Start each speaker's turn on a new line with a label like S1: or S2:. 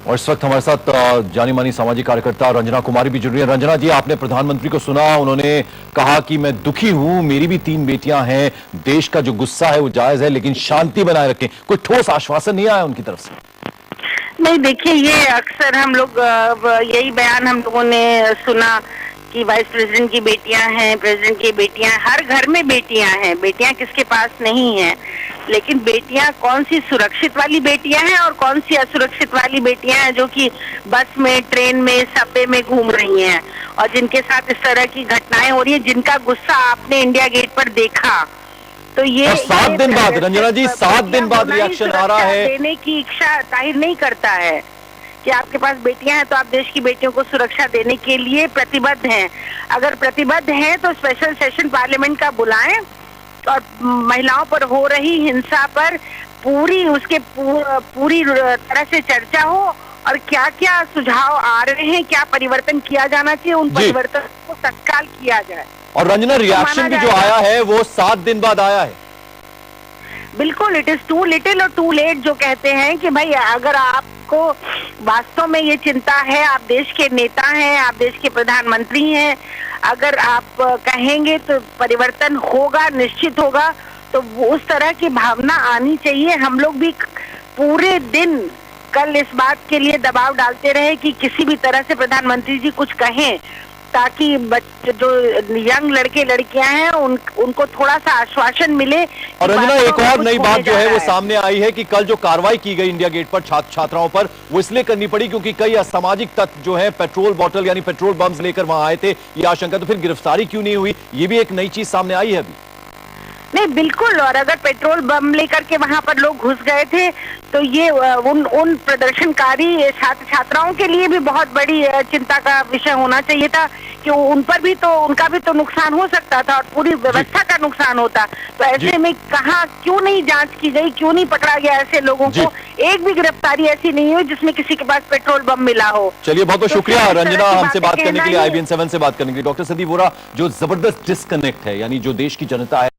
S1: और इस वक्त हमारे साथ जानी मानी सामाजिक कार्यकर्ता रंजना कुमारी भी जुड़ रही है। रंजना जी, आपने प्रधानमंत्री को सुना, उन्होंने कहा कि मैं दुखी हूं, मेरी भी 3 बेटियां हैं, देश का जो गुस्सा है वो जायज है, लेकिन शांति बनाए रखें। कोई ठोस आश्वासन नहीं आया उनकी तरफ से?
S2: नहीं, देखिए, ये अक्सर हम लोग यही बयान हम लोगों ने सुना कि वाइस प्रेसिडेंट की बेटियां हैं, प्रेसिडेंट की बेटियां हैं, हर घर में बेटियां हैं। बेटियां किसके पास नहीं हैं, लेकिन बेटियां कौन सी सुरक्षित वाली बेटियां हैं और कौन सी असुरक्षित वाली बेटियां हैं जो कि बस में, ट्रेन में, सबवे में घूम रही हैं और जिनके साथ इस तरह की घटनाएं हो रही है, जिनका गुस्सा आपने इंडिया गेट पर देखा। तो ये
S1: 7 दिन बाद, रंजना जी, 7 दिन बाद रिएक्शन आ रहा है।
S2: देने की इच्छा जाहिर नहीं करता है कि आपके पास बेटियां हैं तो आप देश की बेटियों को सुरक्षा देने के लिए प्रतिबद्ध हैं। अगर प्रतिबद्ध हैं तो स्पेशल सेशन पार्लियामेंट का बुलाएं और महिलाओं पर हो रही हिंसा पर पूरी तरह से चर्चा हो और क्या क्या सुझाव आ रहे हैं, क्या परिवर्तन किया जाना चाहिए, उन परिवर्तन को तत्काल किया जाए।
S1: और रंजना, रिएक्शन भी जो आया है वो 7 दिन बाद आया है।
S2: बिल्कुल, इट इज टू लिटिल और टू लेट जो कहते हैं कि भाई अगर आपको वास्तव में ये चिंता है, आप देश के नेता हैं, आप देश के प्रधानमंत्री हैं, अगर आप कहेंगे तो परिवर्तन होगा, निश्चित होगा। तो उस तरह की भावना आनी चाहिए। हम लोग भी पूरे दिन कल इस बात के लिए दबाव डालते रहे कि किसी भी तरह से प्रधानमंत्री जी कुछ कहें, ताकि बच्चे जो यंग लड़के लड़कियां हैं उनको थोड़ा सा आश्वासन मिले।
S1: और रंजना, एक और नई बात जो है वो सामने आई है कि कल जो कार्रवाई की गई इंडिया गेट पर छात्र छात्राओं पर, वो इसलिए करनी पड़ी क्योंकि कई असामाजिक तत्व जो है पेट्रोल बोतल यानी पेट्रोल बम्स लेकर वहां आए थे। ये आशंका, तो फिर गिरफ्तारी क्यों नहीं हुई? ये भी एक नई चीज सामने आई है अभी।
S2: नहीं, बिल्कुल। और अगर पेट्रोल बम लेकर के वहां पर लोग घुस गए थे तो ये उन प्रदर्शनकारी छात्र छात्राओं के लिए भी बहुत बड़ी चिंता का विषय होना चाहिए था कि उन पर भी तो, उनका भी तो नुकसान हो सकता था और पूरी व्यवस्था का नुकसान होता। तो ऐसे में कहाँ, क्यों नहीं जांच की गई, क्यों नहीं पकड़ा गया ऐसे लोगों को? एक भी गिरफ्तारी ऐसी नहीं हुई जिसमें किसी के पास पेट्रोल बम मिला हो।
S1: चलिए, बहुत बहुत शुक्रिया रंजना हमसे बात करने के लिए, IBN 7 से बात करने के लिए। डॉक्टर संदीप वोरा, जो जबरदस्त डिस्कनेक्ट है, यानी जो देश की जनता है